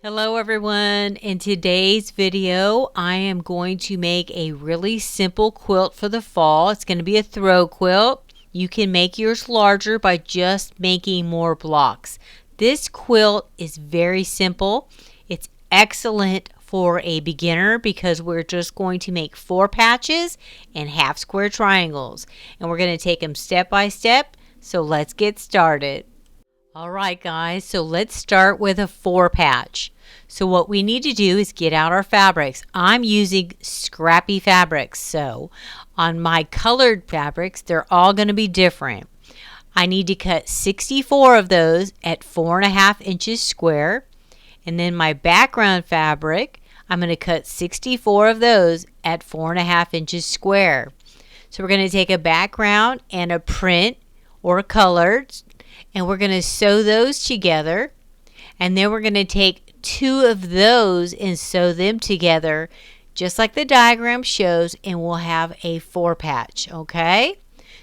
Hello everyone. In today's video, I am going to make a really simple quilt for the fall. It's going to be a throw quilt. You can make yours larger by just making more blocks. This quilt is very simple. It's excellent for a beginner because we're just going to make 4 patches and half square triangles. And we're going to take them step by step. So let's get started. Alright guys, so let's start with a 4 patch. So what we need to do is get out our fabrics. I'm using scrappy fabrics, so on my colored fabrics, they're all going to be different. I need to cut 64 of those at 4.5 inches square. And then my background fabric, I'm going to cut 64 of those at 4.5 inches square. So we're going to take a background and a print or colored, and we're going to sew those together, and then we're going to take 2 of those and sew them together just like the diagram shows, and we'll have a 4 patch. Okay,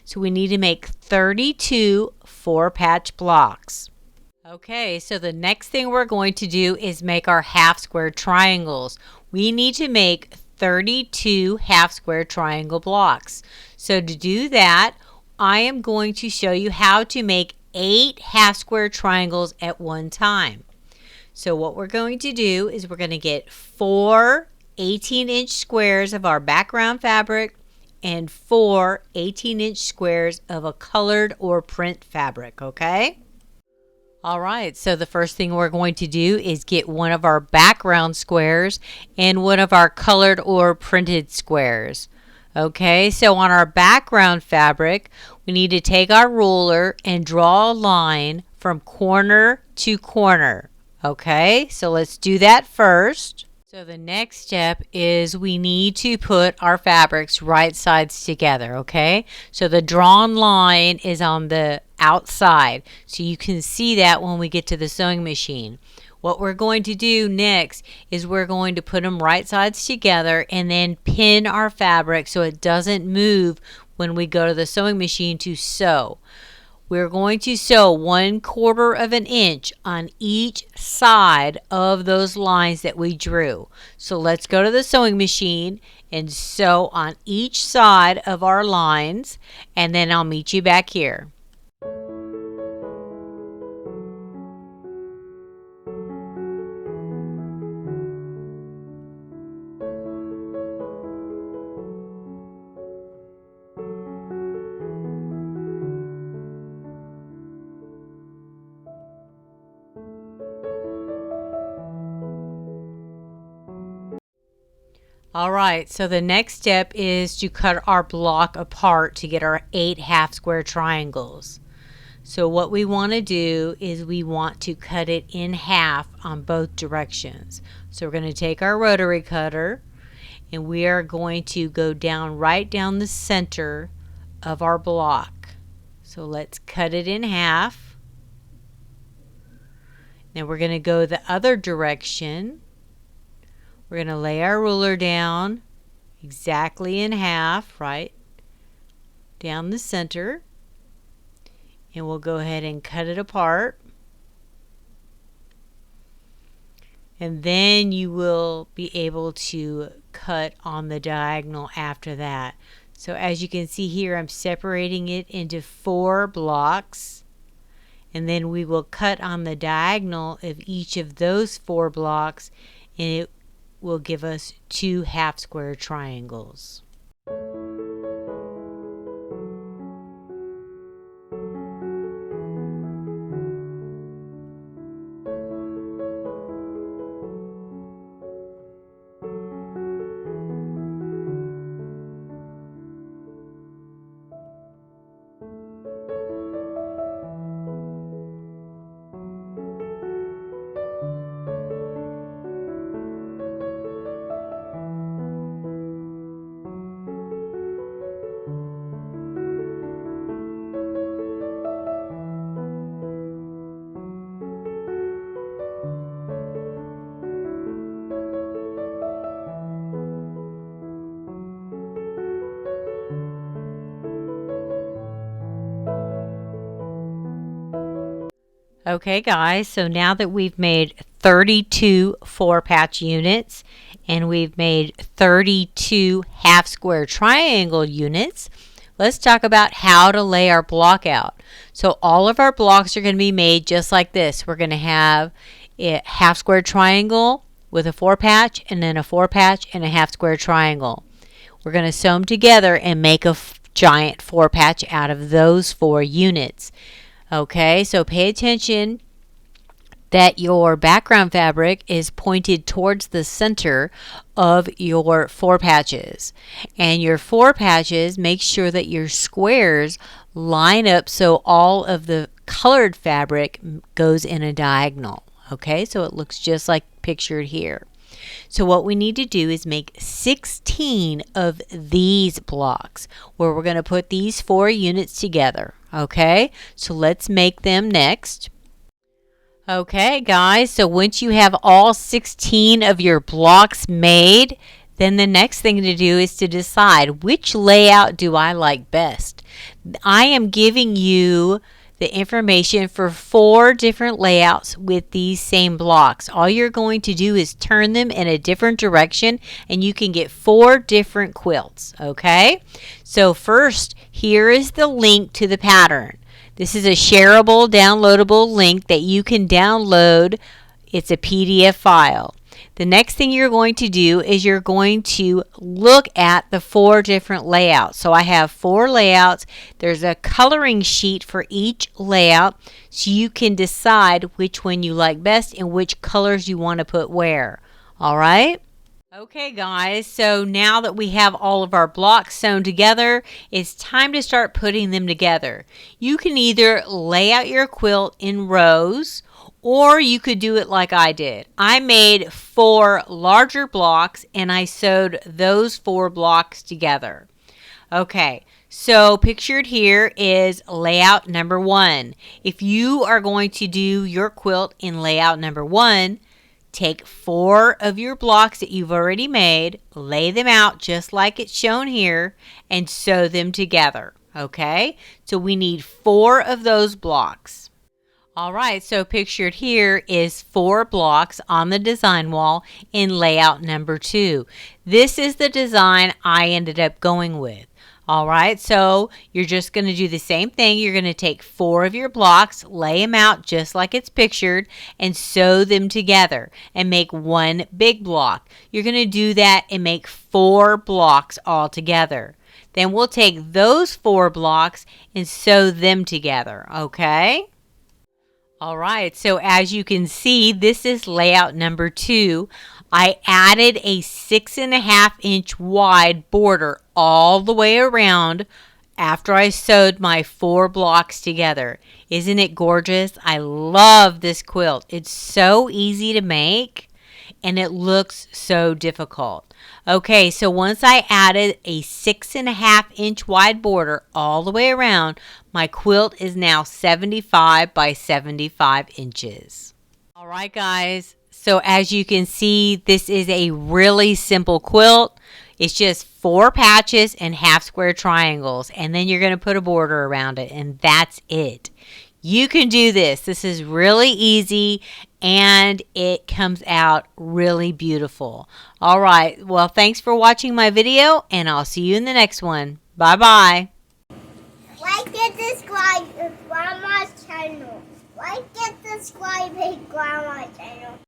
so we need to make 32 4 patch blocks. Okay, so the next thing we're going to do is make our half square triangles. We need to make 32 half square triangle blocks. So to do that, I am going to show you how to make 8 half square triangles at one time. So what we're going to do is we're going to get 4 18-inch squares of our background fabric and 4 18-inch squares of a colored or print fabric, okay? Alright, so the first thing we're going to do is get one of our background squares and one of our colored or printed squares. Okay, so on our background fabric, we need to take our ruler and draw a line from corner to corner. Okay, so let's do that first. So the next step is we need to put our fabrics right sides together, okay? So the drawn line is on the outside, so you can see that when we get to the sewing machine. What we're going to do next is we're going to put them right sides together and then pin our fabric so it doesn't move when we go to the sewing machine to sew. We're going to sew 1/4 of an inch on each side of those lines that we drew. So let's go to the sewing machine and sew on each side of our lines, and then I'll meet you back here. Alright, so the next step is to cut our block apart to get our 8 half square triangles. So what we want to do is we want to cut it in half on both directions. So we're going to take our rotary cutter and we are going to go down right down the center of our block. So let's cut it in half. Then we're going to go the other direction. We're going to lay our ruler down exactly in half, right down the center, and we'll go ahead and cut it apart. And then you will be able to cut on the diagonal after that. So as you can see here, I'm separating it into 4 blocks, and then we will cut on the diagonal of each of those 4 blocks, and it will give us 2 half square triangles. Okay guys, so now that we've made 32 4-patch units, and we've made 32 half square triangle units. Let's talk about how to lay our block out. So all of our blocks are going to be made just like this. We're going to have a half square triangle with a 4-patch, and then a 4-patch and a half square triangle. We're going to sew them together and make a giant 4-patch out of those 4 units. Okay, so pay attention that your background fabric is pointed towards the center of your 4 patches. And your 4 patches, make sure that your squares line up so all of the colored fabric goes in a diagonal. Okay, so it looks just like pictured here. So what we need to do is make 16 of these blocks where we're going to put these 4 units together. Okay, so let's make them next. Okay, guys, so once you have all 16 of your blocks made, then the next thing to do is to decide which layout do I like best. I am giving you the information for 4 different layouts with these same blocks. All you're going to do is turn them in a different direction and you can get 4 different quilts, okay? So first, here is the link to the pattern. This is a shareable, downloadable link that you can download. It's a PDF file. The next thing you're going to do is you're going to look at the 4 different layouts. So I have 4 layouts. There's a coloring sheet for each layout so you can decide which one you like best and which colors you want to put where. All right? Okay, guys, so now that we have all of our blocks sewn together, it's time to start putting them together. You can either lay out your quilt in rows, or you could do it like I did. I made 4 larger blocks and I sewed those 4 blocks together. Okay, so pictured here is layout number 1. If you are going to do your quilt in layout number 1, take 4 of your blocks that you've already made, lay them out just like it's shown here, and sew them together. Okay, so we need 4 of those blocks. All right, so pictured here is 4 blocks on the design wall in layout number 2. This is the design I ended up going with. All right, so you're just going to do the same thing. You're going to take 4 of your blocks, lay them out just like it's pictured, and sew them together and make 1 big block. You're going to do that and make 4 blocks all together. Then we'll take those 4 blocks and sew them together, okay? All right, so as you can see, this is layout number 2. I added a 6.5 inch wide border all the way around after I sewed my 4 blocks together. Isn't it gorgeous? I love this quilt. It's so easy to make and it looks so difficult. Okay, so once I added a 6.5 inch wide border all the way around, my quilt is now 75 by 75 inches. All right, guys. So as you can see, this is a really simple quilt. It's just 4 patches and half square triangles, and then you're going to put a border around it, and that's it. You can do this. This is really easy, and it comes out really beautiful. All right. Well, thanks for watching my video, and I'll see you in the next one. Bye-bye. Like and subscribe to Grandma's channel. Like and subscribe to Grandma's channel.